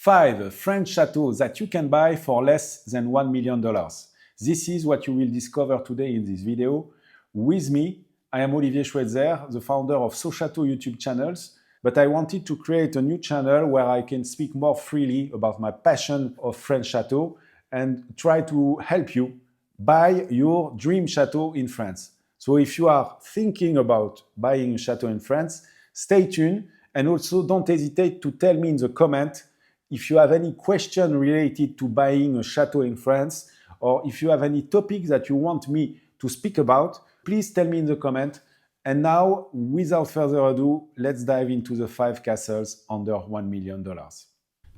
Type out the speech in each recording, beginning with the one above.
5 French chateaux that you can buy for less than $1 million. This is what you will discover today in this video. With me, I am Olivier Schweitzer, the founder of CHATEAUX YouTube channels, but I wanted to create a new channel where I can speak more freely about my passion of French chateau and try to help you buy your dream chateau in France. So if you are thinking about buying a chateau in France, stay tuned, and also don't hesitate to tell me in the comment if you have any question related to buying a chateau in France, or if you have any topic that you want me to speak about, please tell me in the comment. And now, without further ado, let's dive into the 5 castles under $1 million.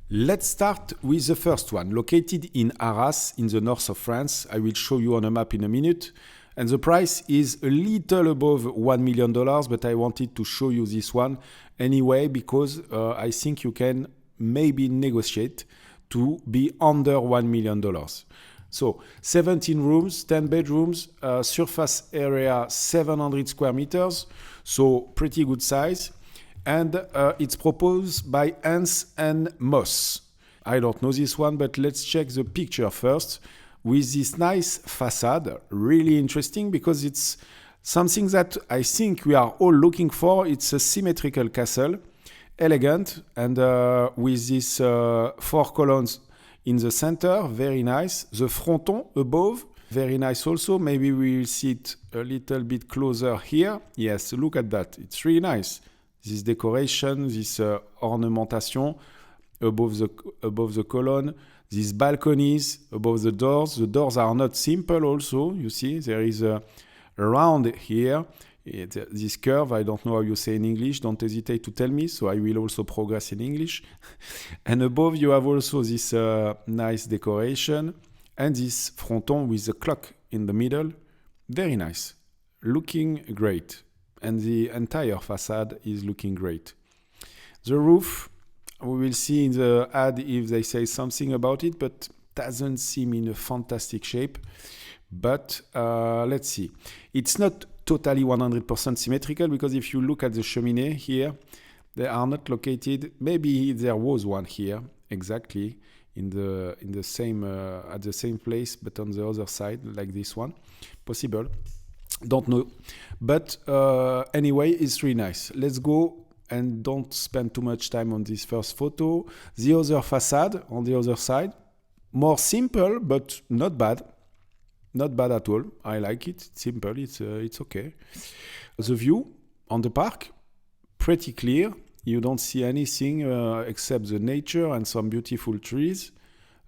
Let's start with the first one, located in Arras, in the north of France. I will show you on a map in a minute. And the price is a little above $1 million, but I wanted to show you this one anyway, because I think you can maybe negotiate to be under $1 million. So 17 rooms, 10 bedrooms, surface area 700 square meters, so pretty good size. And it's proposed by Hans and Moss. I don't know this one, but let's check the picture first. With this nice facade, really interesting because it's something that I think we are all looking for. It's a symmetrical castle, elegant, and with these 4 columns in the center, very nice. The fronton above, very nice also. Maybe we will see it a little bit closer here. Yes, look at that. It's really nice. This decoration, this ornamentation above the column, these balconies above the doors. The doors are not simple also. You see, there is a round here. This curve, I don't know how you say in English. Don't hesitate to tell me, so I will also progress in English. And above you have also this nice decoration and this fronton with the clock in the middle. Very nice. Looking great. And the entire facade is looking great. The roof, we will see in the ad if they say something about it, but doesn't seem in a fantastic shape. But let's see. It's not totally 100% symmetrical, because if you look at the chimney here, they are not located. Maybe there was one here exactly in the same at the same place, but on the other side, like this one. Possible. Don't know. But anyway, it's really nice. Let's go and don't spend too much time on this first photo. The other facade on the other side, more simple, but not bad. Not bad at all. I like it. It's simple. It's okay. The view on the park, pretty clear. You don't see anything except the nature and some beautiful trees.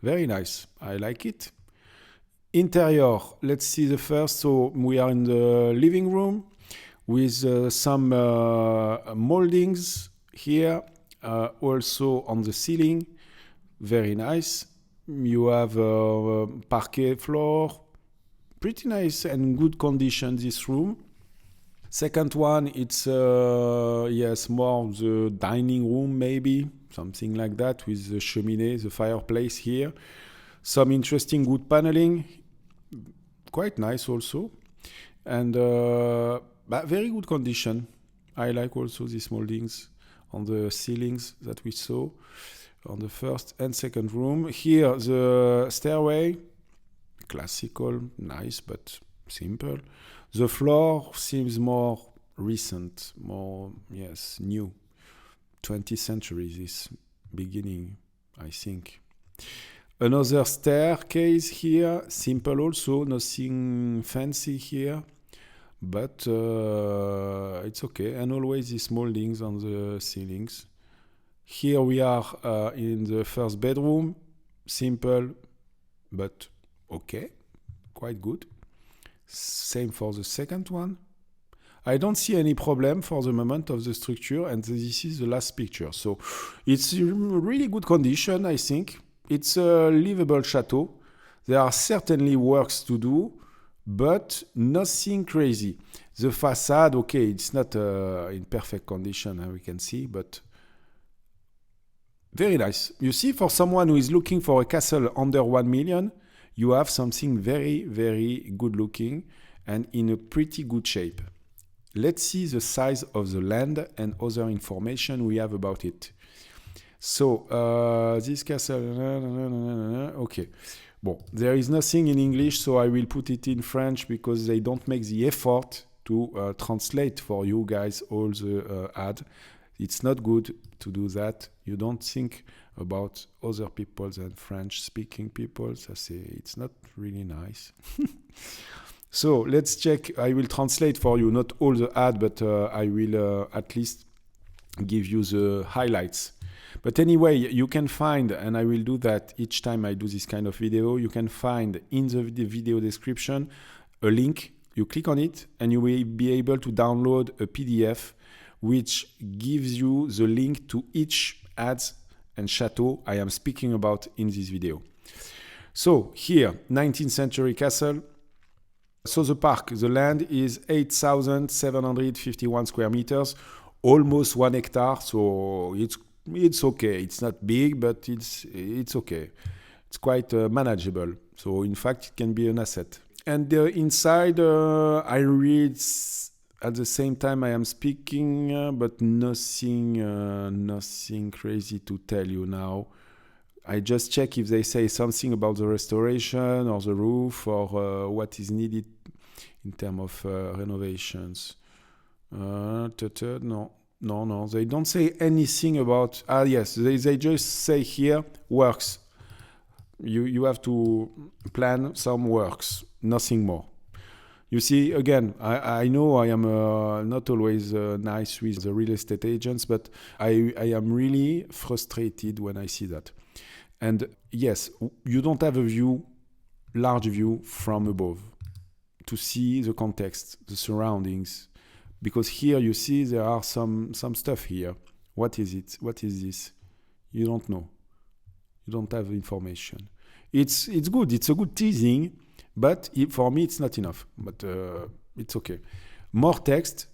Very nice. I like it. Interior, let's see the first. So we are in the living room with some moldings here, also on the ceiling. Very nice. You have a parquet floor. Pretty nice and good condition, this room. Second one, it's yes, more the dining room maybe, something like that, with the chimney, the fireplace here. Some interesting wood paneling, quite nice also. And but very good condition. I like also these moldings on the ceilings that we saw on the first and second room. Here, the stairway, classical, nice, but simple. The floor seems more recent, more, yes, new. 20th century, this beginning, I think. Another staircase here, simple also, nothing fancy here, but it's okay. And always these moldings on the ceilings. Here we are in the first bedroom, simple, but okay, quite good. Same for the second one. I don't see any problem for the moment of the structure, and this is the last picture. So it's in really good condition, I think. It's a livable chateau. There are certainly works to do, but nothing crazy. The facade, okay, it's not in perfect condition, we can see, but very nice. You see, for someone who is looking for a castle under 1 million, you have something very, very good looking and in a pretty good shape. Let's see the size of the land and other information we have about it. So, this castle, okay. Bon, there is nothing in English, so I will put it in French because they don't make the effort to translate for you guys all the ad. It's not good to do that. You don't think about other people than French-speaking people. So it's not really nice. So let's check. I will translate for you, not all the ad, but I will at least give you the highlights. But anyway, you can find, and I will do that each time I do this kind of video, you can find in the video description a link. You click on it and you will be able to download a PDF which gives you the link to each ads and chateau I am speaking about in this video. So here, 19th century castle. So the park, the land is 8,751 square meters, almost 1 hectare. So it's okay. It's not big, but it's okay. It's quite manageable. So in fact, it can be an asset. And inside, I read at the same time I am speaking, but nothing crazy to tell you now. I just check if they say something about the restoration or the roof or what is needed in terms of renovations. No, they don't say anything about. Yes, they just say here works. You have to plan some works, nothing more. You see, again, I know I am not always nice with the real estate agents, but I am really frustrated when I see that. And yes, you don't have a large view from above to see the context, the surroundings. Because here you see there are some stuff here. What is it? What is this? You don't know. You don't have information. It's good. It's a good teasing, but for me it's not enough. But it's okay. More text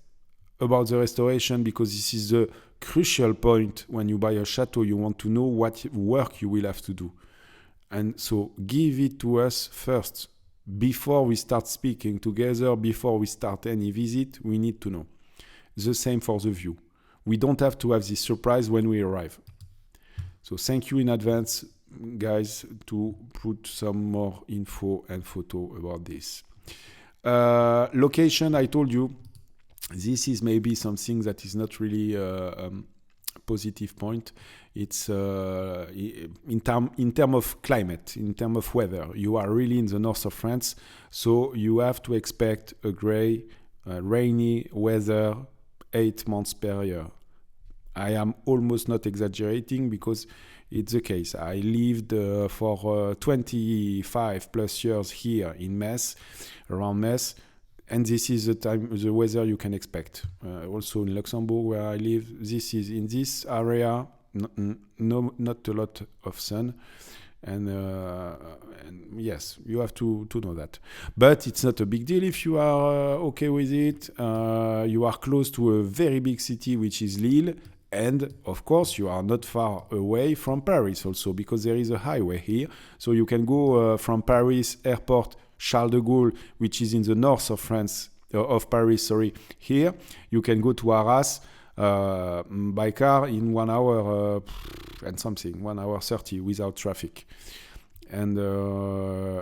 about the restoration because this is the crucial point when you buy a chateau. You want to know what work you will have to do. And so give it to us first. Before we start speaking together, before we start any visit, we need to know. The same for the view. We don't have to have this surprise when we arrive. So thank you in advance, guys, to put some more info and photo about this. Location, I told you, this is maybe something that is not really positive point. It's in term of climate, in term of weather. You are really in the north of France, so you have to expect a gray, rainy weather 8 months per year. I am almost not exaggerating because it's the case. I lived for 25 plus years here in Metz, around Metz. And this is the weather you can expect. Also in Luxembourg, where I live, this is in this area, not a lot of sun. And yes, you have to know that. But it's not a big deal if you are okay with it. You are close to a very big city, which is Lille. And of course, you are not far away from Paris also, because there is a highway here. So you can go from Paris airport, Charles de Gaulle, which is in the north of France, of Paris, sorry, here. You can go to Arras by car in 1 hour and something, 1 hour 30 without traffic. And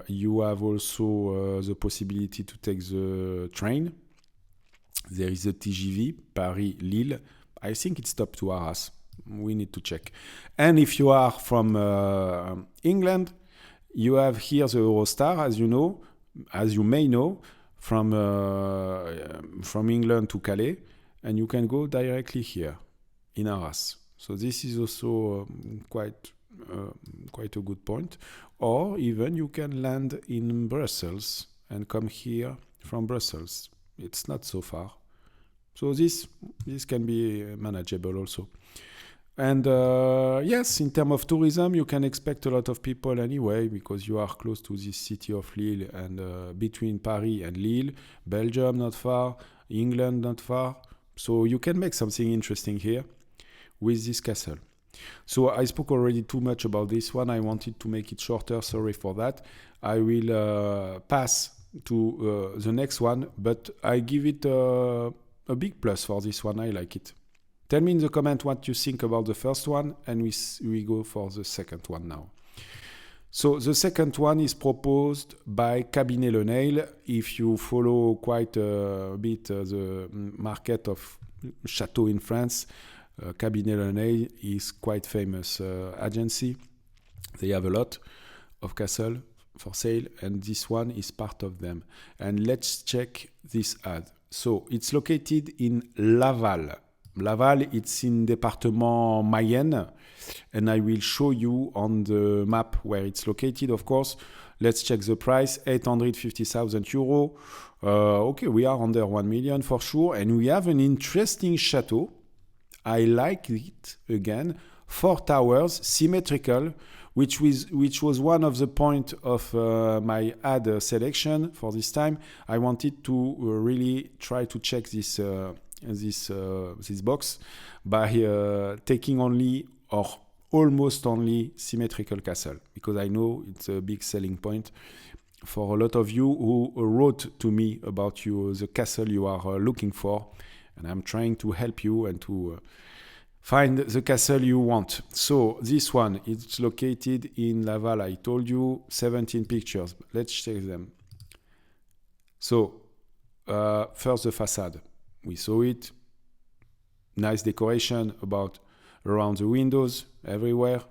you have also the possibility to take the train. There is a TGV, Paris-Lille. I think it stopped to Arras. We need to check. And if you are from England, you have here the Eurostar, as you may know, from England to Calais, and you can go directly here in Arras. So this is also quite a good point. Or even you can land in Brussels and come here from Brussels. It's not so far. So this can be manageable also. And yes, in terms of tourism, you can expect a lot of people anyway, because you are close to this city of Lille, and between Paris and Lille, Belgium not far, England not far. So you can make something interesting here with this castle. So I spoke already too much about this one. I wanted to make it shorter. Sorry for that. I will pass to the next one, but I give it a big plus for this one. I like it. Tell me in the comment what you think about the first one, and we go for the second one now. So the second one is proposed by Cabinet Le Nail. If you follow quite a bit the market of Chateau in France, Cabinet Le Nail is quite famous agency. They have a lot of castle for sale, and this one is part of them. And let's check this ad. So it's located in Laval. Laval, it's in département Mayenne, and I will show you on the map where it's located, of course. Let's check the price, 850,000 euros. Okay, we are under 1 million for sure, and we have an interesting chateau. I like it again. 4 towers, symmetrical, which was one of the points of my ad selection for this time. I wanted to really try to check this box by taking only or almost only symmetrical castle, because I know it's a big selling point for a lot of you who wrote to me about the castle you are looking for, and I'm trying to help you and to find the castle you want. So this one is located in Laval. I told you 17 pictures. Let's check them. So first the facade. We saw it. Nice decoration around the windows everywhere.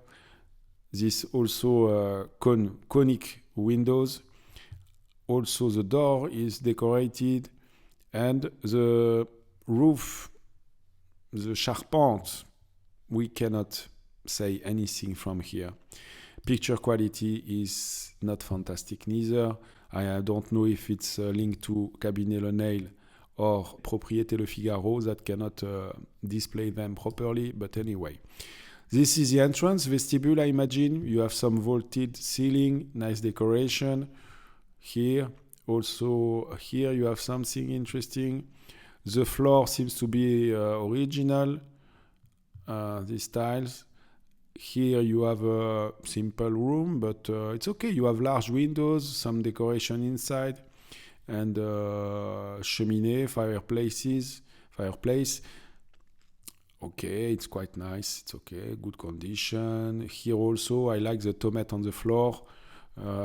This also conic windows. Also the door is decorated, and the roof, the charpente, we cannot say anything from here. Picture quality is not fantastic neither. I don't know if it's linked to Cabinet Le Nail or Propriété Le Figaro that cannot display them properly, but anyway. This is the entrance, vestibule, I imagine. You have some vaulted ceiling, nice decoration. Here, also here you have something interesting. The floor seems to be original, these tiles. Here you have a simple room, but it's okay. You have large windows, some decoration inside, and cheminée, fireplace. Okay, it's quite nice. It's okay, good condition. Here also, I like the tomat on the floor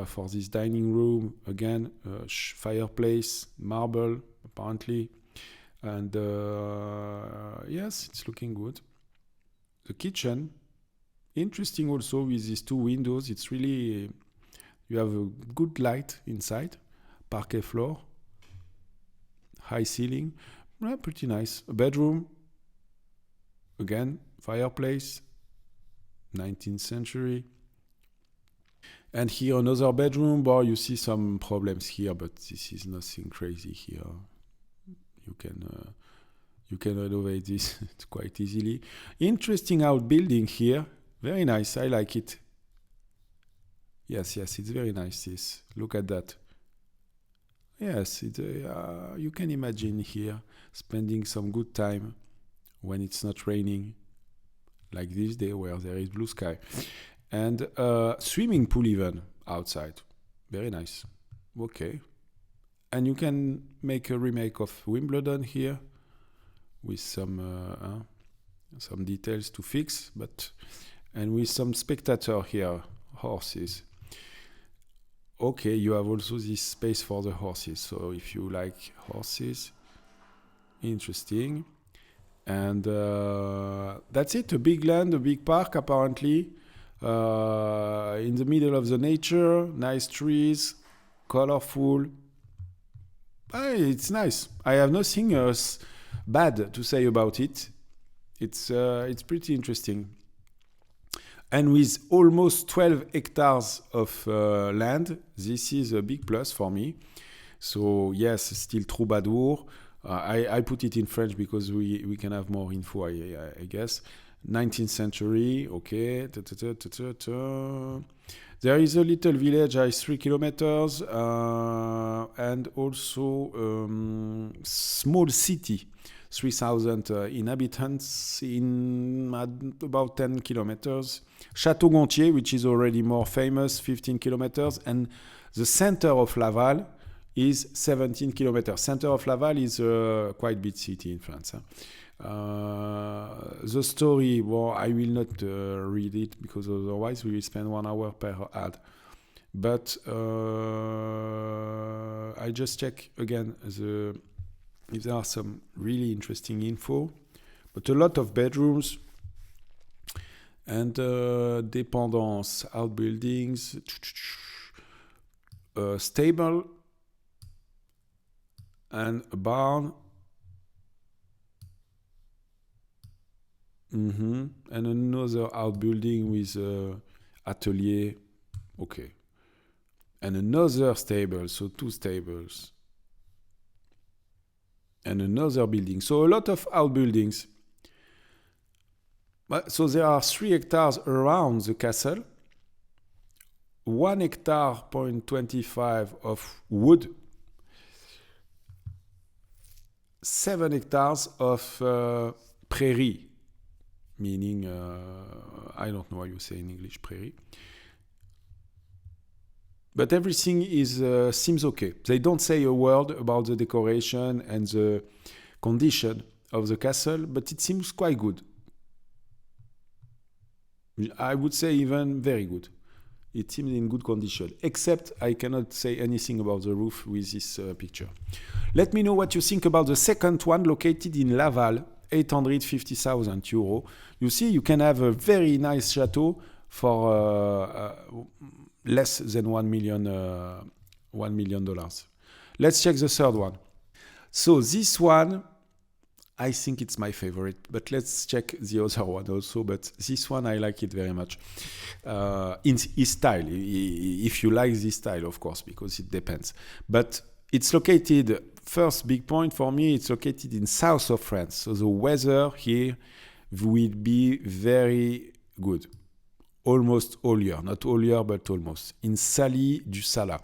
for this dining room. Again, fireplace, marble, apparently. And yes, it's looking good. The kitchen, interesting also with these 2 windows. It's really, you have a good light inside. Parquet floor, high ceiling, pretty nice. A bedroom, again, fireplace, 19th century. And here another bedroom, but you see some problems here, but this is nothing crazy here. You can renovate this quite easily. Interesting outbuilding here, very nice. I like it. Yes, it's very nice. This, look at that. Yes, you can imagine here spending some good time when it's not raining, like this day where there is blue sky. And swimming pool even outside. Very nice. Okay. And you can make a remake of Wimbledon here with some details to fix, and with some spectator here, horses. Okay, you have also this space for the horses. So if you like horses, interesting. And that's it, a big land, a big park apparently. In the middle of the nature, nice trees, colorful. It's nice. I have nothing else bad to say about it. It's pretty interesting. And with almost 12 hectares of land, this is a big plus for me. So yes, still troubadour. I put it in French because we can have more info, I guess. 19th century, okay. There is a little village, 3 kilometers, and also small city, 3,000 inhabitants in about 10 kilometers. Château, which is already more famous, 15 kilometers, and the center of Laval is 17 kilometers. Center of Laval is a quite big city in France. The story, well, I will not read it because otherwise we will spend 1 hour per ad. But I just check again if there are some really interesting info. But a lot of bedrooms and dépendance, outbuildings, stable and a barn. And another outbuilding with atelier. Okay. And another stable, so 2 stables. And another building. So a lot of outbuildings. So there are 3 hectares around the castle. 1 hectare, 0.25 of wood. 7 hectares of prairie. Meaning, I don't know how you say in English, prairie. But everything seems okay. They don't say a word about the decoration and the condition of the castle, but it seems quite good. I would say even very good. It seems in good condition, except I cannot say anything about the roof with this picture. Let me know what you think about the second one located in Laval, 850,000 euros. You see, you can have a very nice chateau for less than $1 million. Let's check the third one. So this one, I think it's my favorite, but let's check the other one also. But this one, I like it very much. In his style, if you like this style, of course, because it depends. But it's located, first big point for me, it's located in south of France. So the weather here will be very good. Almost all year, not all year, but almost. In Salies-du-Salat.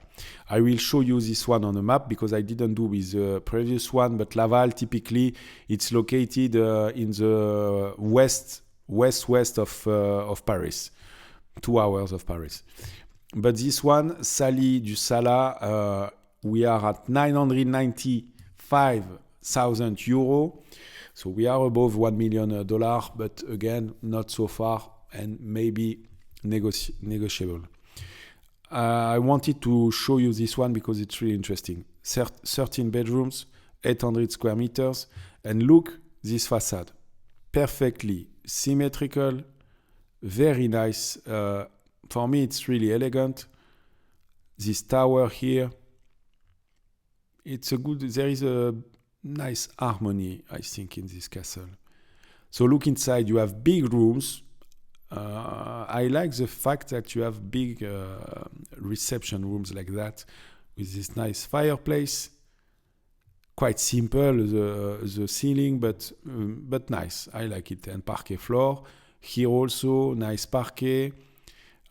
I will show you this one on the map because I didn't do with the previous one, but Laval, typically, it's located in the west of Paris. 2 hours of Paris. But this one, Salies-du-Salat, we are at 995,000 euros. So we are above $1 million, but again, not so far and maybe negotiable. I wanted to show you this one because it's really interesting. 13 bedrooms, 800 square meters, and look this facade. Perfectly symmetrical, very nice. For me, it's really elegant. This tower here, there is a nice harmony, I think, in this castle. So look inside, you have big rooms. I like the fact that you have big reception rooms like that with this nice fireplace. Quite simple, the ceiling, but nice. I like it. And parquet floor. Here also, nice parquet.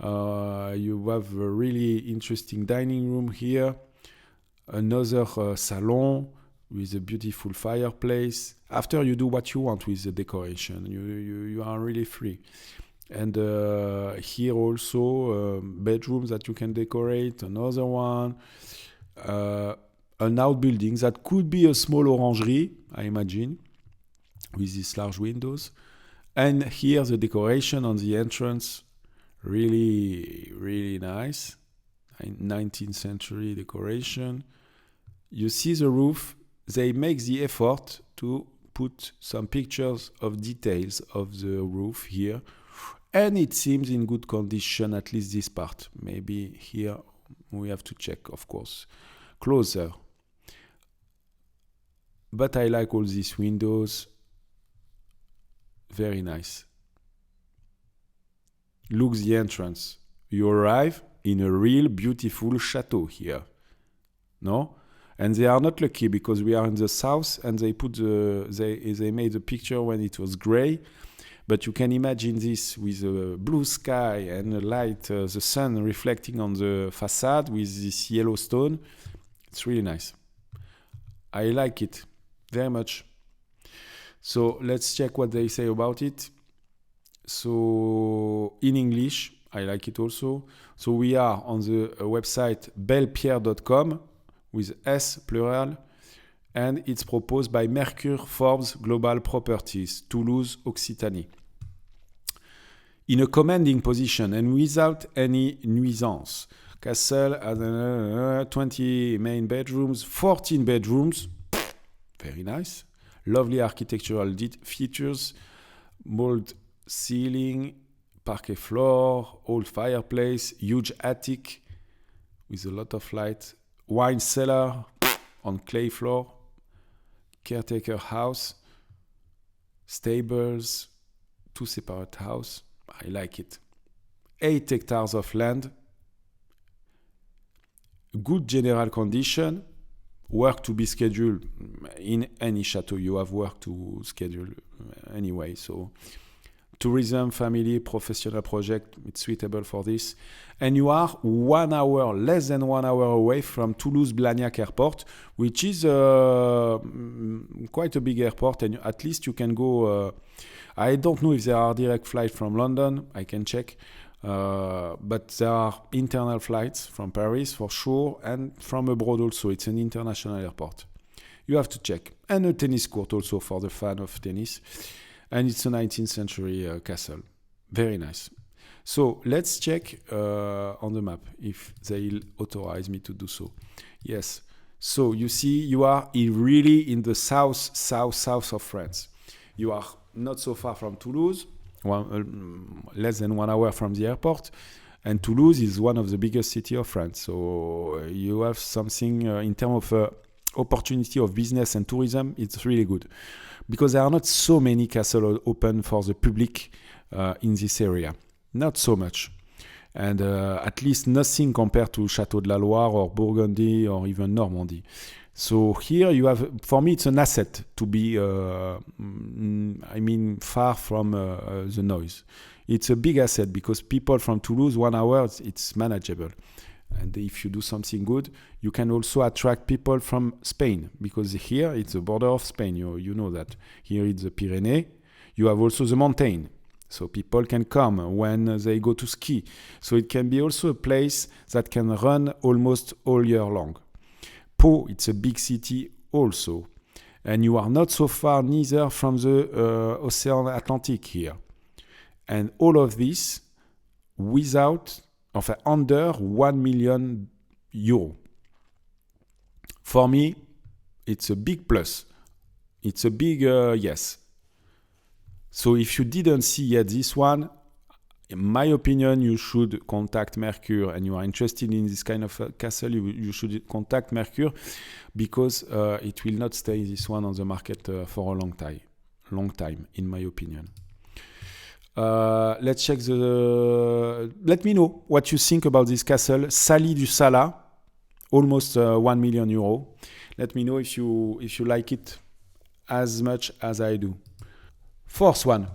You have a really interesting dining room here. Another salon with a beautiful fireplace. After you do what you want with the decoration, you are really free. And here also bedrooms that you can decorate. Another one, an outbuilding that could be a small orangery, I imagine, with these large windows. And here the decoration on the entrance, really, really nice. 19th century decoration. You see the roof. They make the effort to put some pictures of details of the roof here. And it seems in good condition, at least this part. Maybe here we have to check, of course, closer. But I like all these windows. Very nice. Look the entrance. You arrive in a real beautiful chateau here. No? And they are not lucky because we are in the south and they made the picture when it was gray. But you can imagine this with a blue sky and a light, the sun reflecting on the facade with this yellow stone. It's really nice. I like it very much. So let's check what they say about it. So in English, I like it also. So we are on the website bellepierre.com with S plural. and it's proposed by Mercure Forbes Global Properties, Toulouse, Occitanie. In a commanding position and without any nuisance. Castle has 20 main bedrooms, 14 bedrooms, very nice. Lovely architectural features, mold ceiling, parquet floor, old fireplace, huge attic with a lot of light, wine cellar on clay floor, caretaker house, stables, 2 separate houses. I like it. 8 hectares of land, good general condition, work to be scheduled. In any chateau, you have work to schedule anyway. So tourism, family, professional project, it's suitable for this. And you are 1 hour, less than 1 hour away from Toulouse-Blagnac Airport, which is quite a big airport, and at least you can go. I don't know if there are direct flights from London, I can check. But there are internal flights from Paris for sure, and from abroad also. It's an international airport. You have to check. And a tennis court also for the fan of tennis. And it's a 19th century castle. Very nice. So let's check on the map if they'll authorize me to do so. Yes. So you see, you are really in the south of France. You are not so far from Toulouse. Less than 1 hour from the airport, and Toulouse is one of the biggest cities of France. So you have something in terms of opportunity of business and tourism. It's really good because there are not so many castles open for the public in this area. Not so much, and at least nothing compared to Château de la Loire or Burgundy or even Normandy. So here you have, for me, it's an asset to be, far from the noise. It's a big asset because people from Toulouse, 1 hour, it's manageable. And if you do something good, you can also attract people from Spain because here it's the border of Spain. You know that. Here it's the Pyrenees. You have also the mountain. So people can come when they go to ski. So it can be also a place that can run almost all year long. Pau, it's a big city also. And you are not so far neither from the Ocean Atlantic here. And all of this under 1 million euro. For me, it's a big plus. It's a big yes. So if you didn't see yet this one, in my opinion, you should contact Mercure, and you are interested in this kind of castle, you should contact Mercure because it will not stay this one on the market for a long time, in my opinion. Let's check let me know what you think about this castle, Salies-du-Salat, almost 1 million euro. Let me know if you like it as much as I do. Fourth one.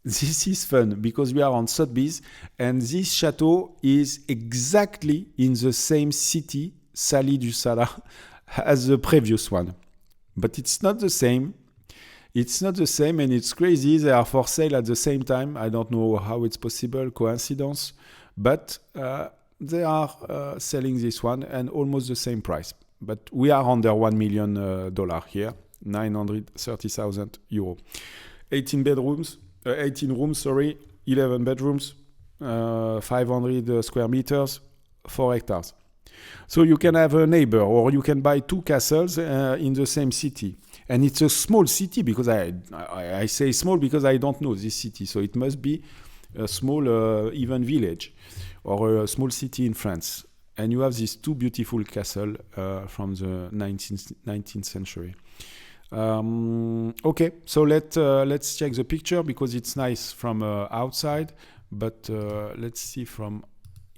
This is fun because we are on Sotheby's and this chateau is exactly in the same city, Salies-du-Salat, as the previous one. But it's not the same. It's not the same and it's crazy. They are for sale at the same time. I don't know how it's possible, coincidence. But they are selling this one and almost the same price. But we are under $1 million here, 930,000 euros. 18 rooms, 11 bedrooms, 500 square meters, 4 hectares. So you can have a neighbor or you can buy 2 castles in the same city. And it's a small city because I say small because I don't know this city. So it must be a small even village or a small city in France. And you have these 2 beautiful castles from the 19th century. Okay, so let's check the picture because it's nice from outside, but let's see from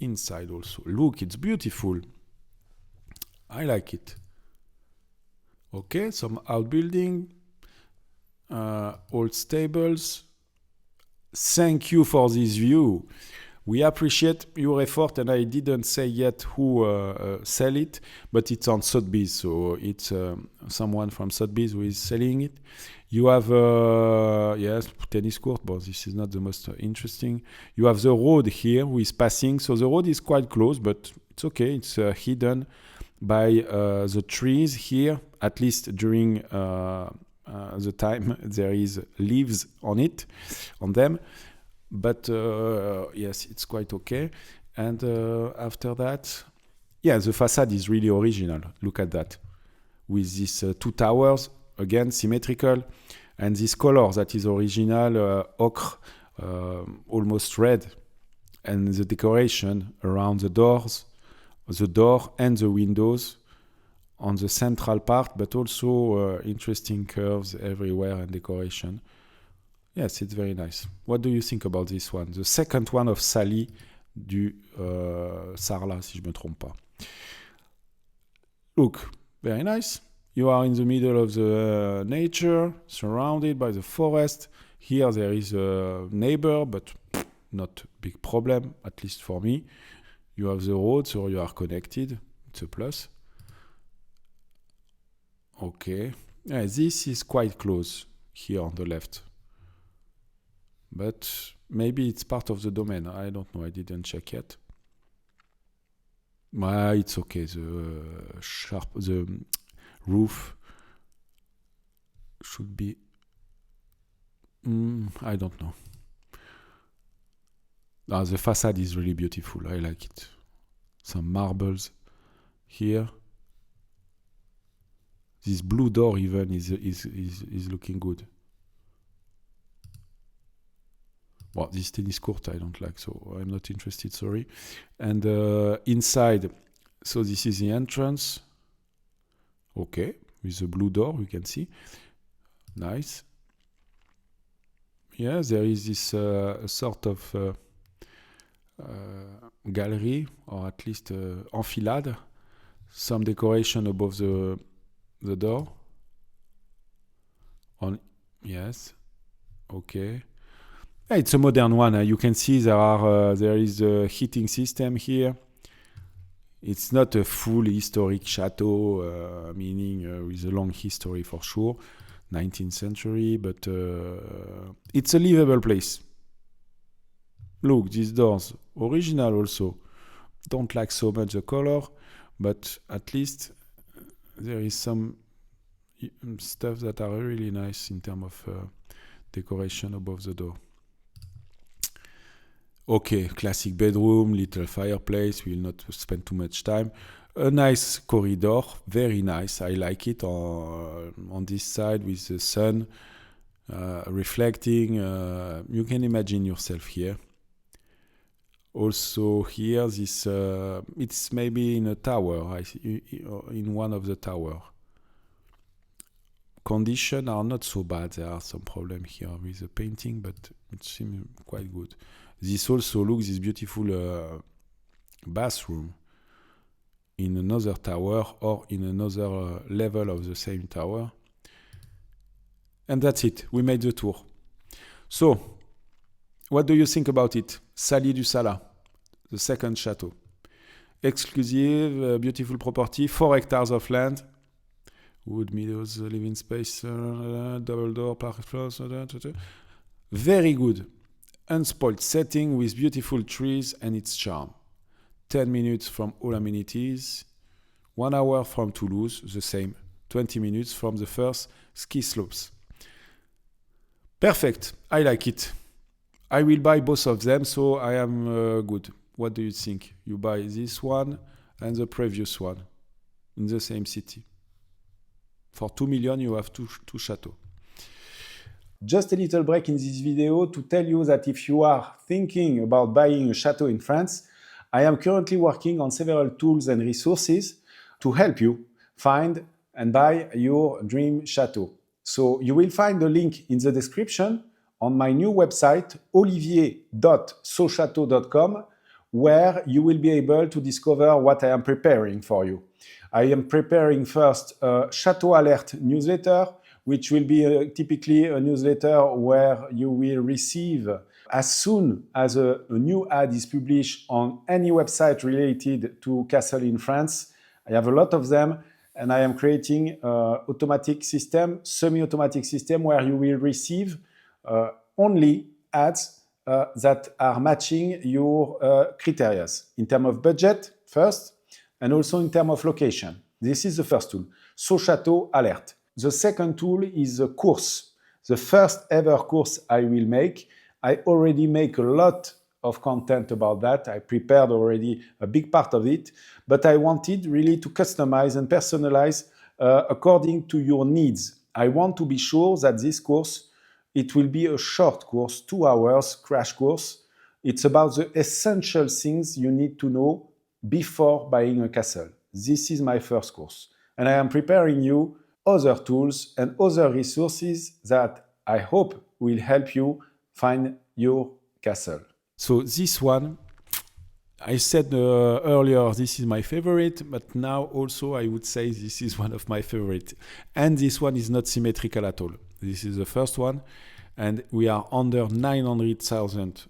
inside also. Look, it's beautiful. I like it. Okay, some outbuilding, old stables. Thank you for this view. We appreciate your effort, and I didn't say yet who sell it, but it's on Sotheby's, so it's someone from Sotheby's who is selling it. You have, yes, tennis court, but this is not the most interesting. You have the road here who is passing, so the road is quite close, but it's okay, it's hidden by the trees here, at least during the time there is leaves on them. But yes, it's quite okay. And after that, yeah, the facade is really original. Look at that. With these two towers, again, symmetrical. And this color that is original, ochre, almost red. And the decoration around the door and the windows on the central part, but also interesting curves everywhere and decoration. Yes, it's very nice. What do you think about this one? The second one of Salies-du-Salat, si je me trompe pas. Look, very nice. You are in the middle of the nature, surrounded by the forest. Here there is a neighbor, but not big problem, at least for me. You have the road, so you are connected. It's a plus. Okay. Yeah, this is quite close here on the left. But maybe it's part of the domain. I don't know. I didn't check yet. It's okay. The roof should be... I don't know. The facade is really beautiful. I like it. Some marbles here. This blue door even is looking good. Well, this tennis court I don't like, so I'm not interested, sorry. And inside, so this is the entrance. Okay, with the blue door, you can see. Nice. Yeah, there is this sort of gallery, or at least enfilade. Some decoration above the door. Yes. Okay. It's a modern one. You can see there is a heating system here. It's not a full historic chateau, meaning with a long history for sure, 19th century, but it's a livable place. Look, these doors, original also. Don't like so much the color, but at least there is some stuff that are really nice in terms of decoration above the door. Okay, classic bedroom, little fireplace. We will not spend too much time. A nice corridor, very nice. I like it on this side with the sun reflecting. You can imagine yourself here. Also here, this it's maybe in a tower. In one of the tower. Conditions are not so bad. There are some problems here with the painting, but it seems quite good. This also looks this beautiful bathroom in another tower or in another level of the same tower. And that's it. We made the tour. So, what do you think about it? Salies-du-Salat, the second chateau. Exclusive, beautiful property, 4 hectares of land. Wood, meadows, living space, double door, park floors. Very good. Unspoiled setting with beautiful trees and its charm. 10 minutes from all amenities. 1 hour from Toulouse, the same. 20 minutes from the first ski slopes. Perfect. I like it. I will buy both of them, so I am good. What do you think? You buy this one and the previous one in the same city. For 2 million, you have two chateaux. Just a little break in this video to tell you that if you are thinking about buying a chateau in France, I am currently working on several tools and resources to help you find and buy your dream chateau. So you will find the link in the description on my new website, olivier.sochateau.com, where you will be able to discover what I am preparing for you. I am preparing first a Chateau Alert newsletter, which will be typically a newsletter where you will receive, as soon as a new ad is published on any website related to castle in France. I have a lot of them, and I am creating an automatic system, semi-automatic system, where you will receive only ads that are matching your criteria in terms of budget first, and also in terms of location. This is the first tool. Chateau alert. The second tool is the course. The first ever course I will make. I already make a lot of content about that. I prepared already a big part of it, but I wanted really to customize and personalize according to your needs. I want to be sure that this course, it will be a short course, 2 hours crash course. It's about the essential things you need to know before buying a castle. This is my first course. And I am preparing you other tools and other resources that I hope will help you find your castle. So this one, I said earlier, this is my favorite, but now also I would say this is one of my favorite. And this one is not symmetrical at all. This is the first one, and we are under 900,000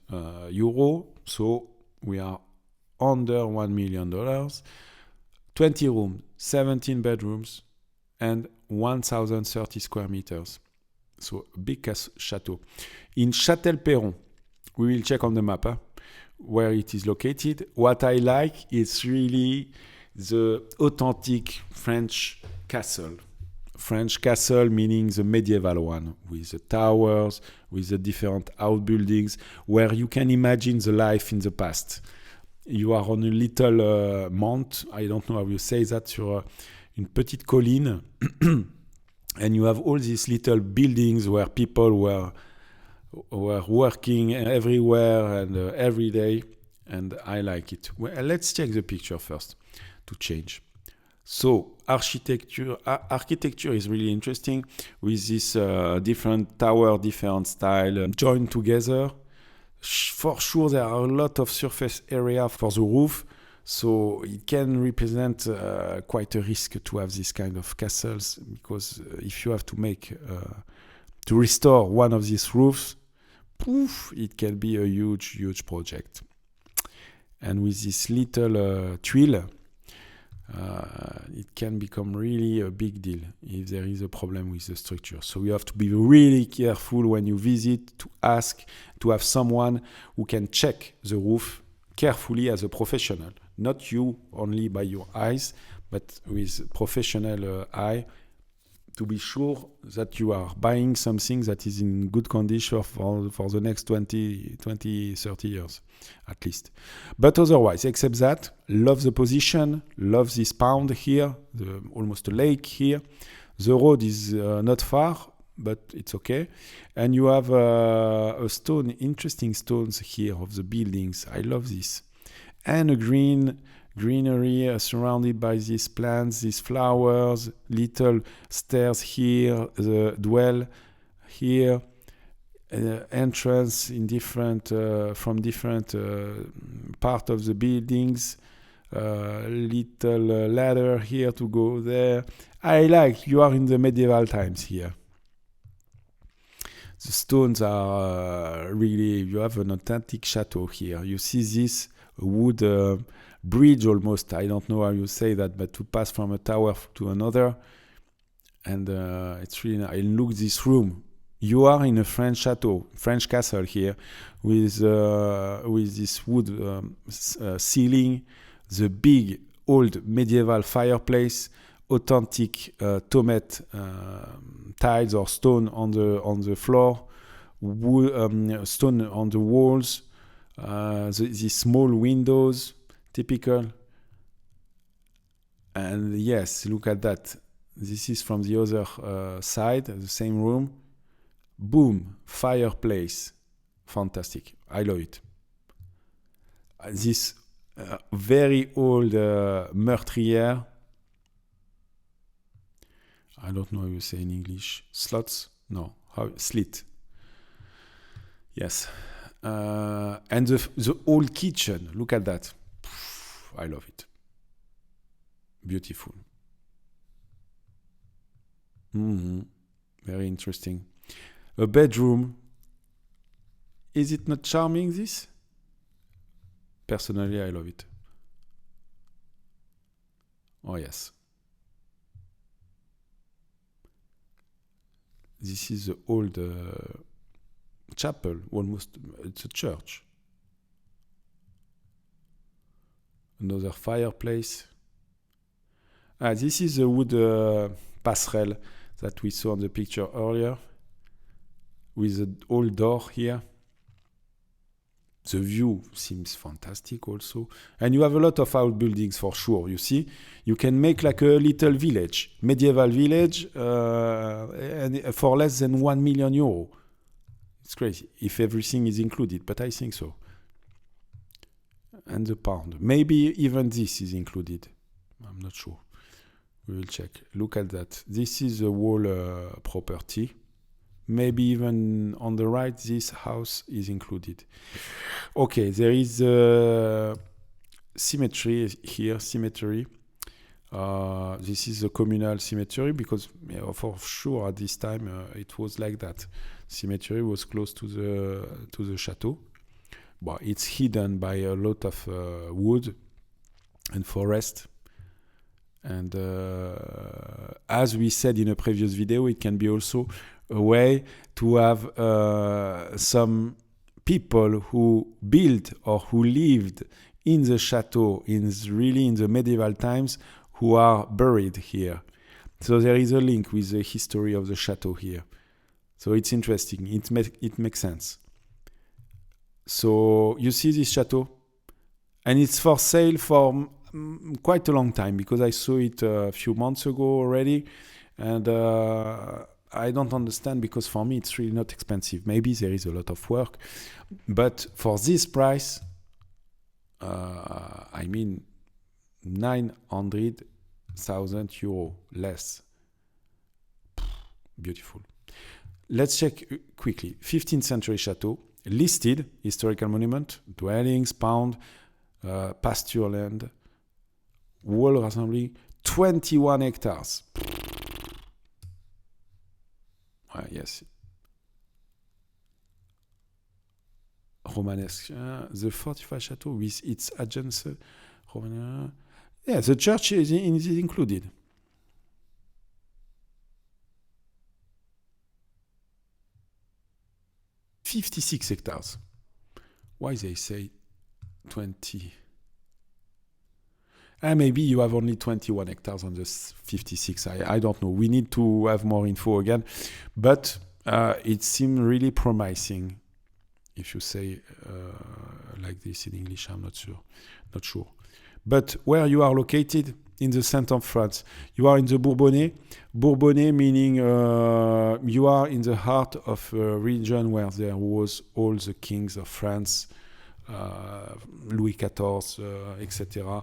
euro, so we are under $1 million. 20 rooms, 17 bedrooms, and 1,030 square meters. So big chateau. In Chatelperron, we will check on the map where it is located. What I like is really the authentic French castle. French castle meaning the medieval one, with the towers, with the different outbuildings, where you can imagine the life in the past. You are on a little mount, I don't know how you say that, sur une petite colline, and you have all these little buildings where people were working everywhere and every day, and I like it. Well, let's check the picture first to change. So architecture is really interesting with this different tower, different style joined together. For sure, there are a lot of surface area for the roof, so it can represent quite a risk to have this kind of castles, because if you have to make to restore one of these roofs, poof, it can be a huge project. And with this little tuile, it can become really a big deal if there is a problem with the structure. So you have to be really careful when you visit, to ask, to have someone who can check the roof carefully as a professional. Not you only by your eyes, but with professional eye, to be sure that you are buying something that is in good condition for the next 20, 30 years, at least. But otherwise, except that, love the position, love this pond here, almost a lake here. The road is not far, but it's okay. And you have a stone, interesting stones here of the buildings. I love this. And a greenery surrounded by these plants, these flowers, little stairs here, the dwell here, entrance in different from different part of the buildings, little ladder here to go there. I like, you are in the medieval times here. The stones are really, you have an authentic chateau here. You see this wood bridge almost, I don't know how you say that, but to pass from a tower to another. And it's really nice. And look, this room. You are in a French chateau, French castle here, with this wood ceiling, the big old medieval fireplace, authentic tomate tiles or stone on the floor, wood, stone on the walls, these small windows. Typical. And yes, look at that. This is from the other side, the same room. Boom, fireplace. Fantastic. I love it. This very old meurtrière. I don't know how you say in English. Slots? No. How? Slit. Yes. And the old kitchen. Look at that. I love it. Beautiful. Very interesting. A bedroom. Is it not charming, this? Personally, I love it. Oh, yes. This is the old chapel, almost. It's a church. Another fireplace. This is the wood passerelle that we saw on the picture earlier, with the old door here. The view seems fantastic also. And you have a lot of outbuildings for sure, you see. You can make like a little village, medieval village, and for less than 1 million euro. It's crazy, if everything is included, but I think so. And the pound. Maybe even this is included. I'm not sure. We will check. Look at that. This is the whole property. Maybe even on the right, this house is included. Okay, there is cemetery here, cemetery. This is a communal cemetery because for sure at this time it was like that. Cemetery was close to the chateau. But it's hidden by a lot of wood and forest. And as we said in a previous video, it can be also a way to have some people who built or who lived in the chateau really in the medieval times who are buried here. So there is a link with the history of the chateau here. So it's interesting. It makes sense. So you see this chateau, and it's for sale for quite a long time because I saw it a few months ago already, and I don't understand because for me it's really not expensive. Maybe there is a lot of work, but for this price, I mean 900,000 euro less. Beautiful. Let's check quickly. 15th century chateau, listed historical monument, dwellings, pound, pasture land, wall assembly, 21 hectares. Yes. Romanesque. The fortified chateau with its adjacent. Yeah, the church is included. $56 hectares. Why they say 20? Maybe you have only 21 hectares on the 56. I don't know. We need to have more info again. But it seems really promising. If you say like this in English, I'm not sure. But where you are located? In the center of France. You are in the Bourbonnais. Bourbonnais meaning you are in the heart of a region where there was all the kings of France, Louis XIV, etc.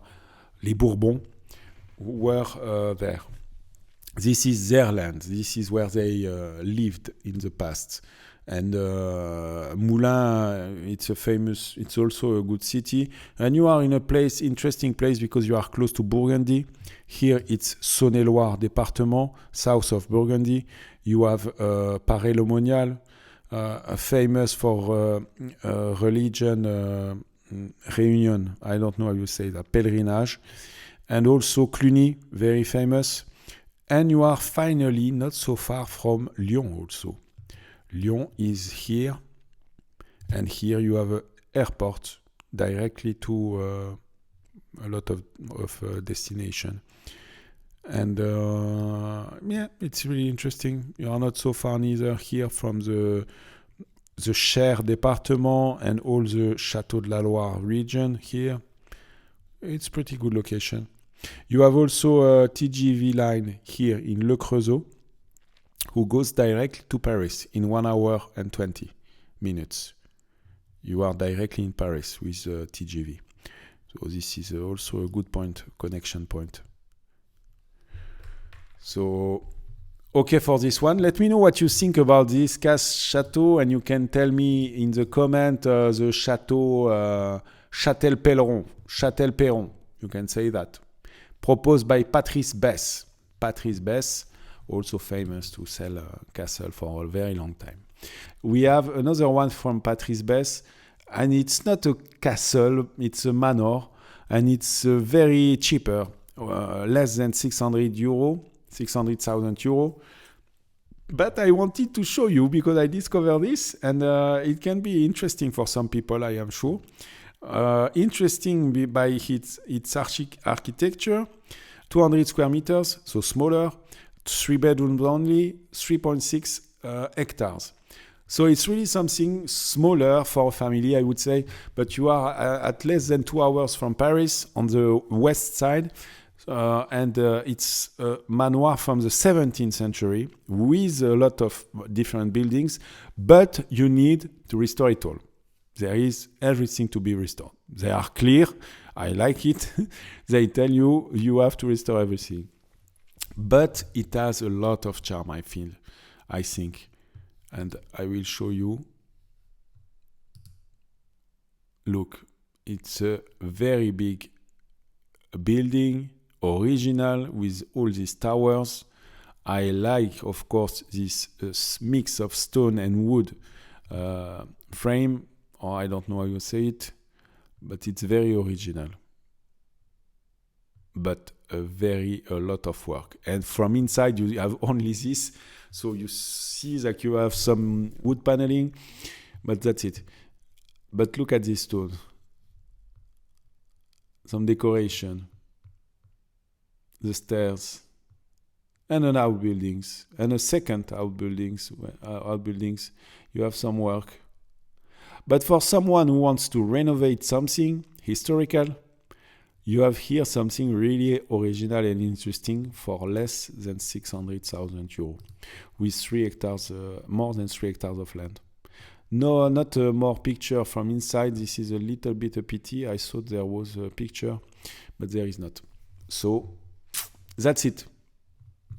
Les Bourbons were there. This is their land. This is where they lived in the past. And Moulins, it's also a good city. And you are in a interesting place because you are close to Burgundy. Here it's Saône-et-Loire département, south of Burgundy. You have Paray-le-Monial, famous for religion reunion. I don't know how you say that, pèlerinage. And also Cluny, very famous. And you are finally not so far from Lyon also. Lyon is here, and here you have an airport directly to a lot of destination. And yeah, it's really interesting. You are not so far neither here from the Cher département and all the Château de la Loire region here. It's pretty good location. You have also a TGV line here in Le Creusot, who goes directly to Paris in 1 hour and 20 minutes. You are directly in Paris with TGV. So this is also a good connection point. So, okay for this one. Let me know what you think about this Chateau, and you can tell me in the comment the Chateau Chatelperron. You can say that. Proposed by Patrice Bess. Patrice Bess, also famous to sell a castle for a very long time. We have another one from Patrice Bess, and it's not a castle, it's a manor, and it's very cheaper, less than 600,000 euro. But I wanted to show you because I discovered this, and it can be interesting for some people, I am sure. Interesting by its architecture. 200 square meters, so smaller, 3 bedrooms only, 3.6 hectares. So it's really something smaller for a family, I would say, but you are at less than 2 hours from Paris on the west side. And it's a manoir from the 17th century with a lot of different buildings, but you need to restore it all. There is everything to be restored. They are clear. I like it. They tell you you have to restore everything. But it has a lot of charm, I think. And I will show you. Look, it's a very big building, original, with all these towers. I like, of course, this mix of stone and wood frame, or I don't know how you say it, but it's very original. But a lot of work. And from inside, you have only this. So you see that you have some wood paneling, but that's it. But look at this stone. Some decoration. The stairs. And an outbuildings. And a second outbuildings. You have some work. But for someone who wants to renovate something historical, you have here something really original and interesting for less than 600,000 euros, with 3 hectares, more than 3 hectares of land. No, not more picture from inside. This is a little bit a pity. I thought there was a picture, but there is not. So that's it.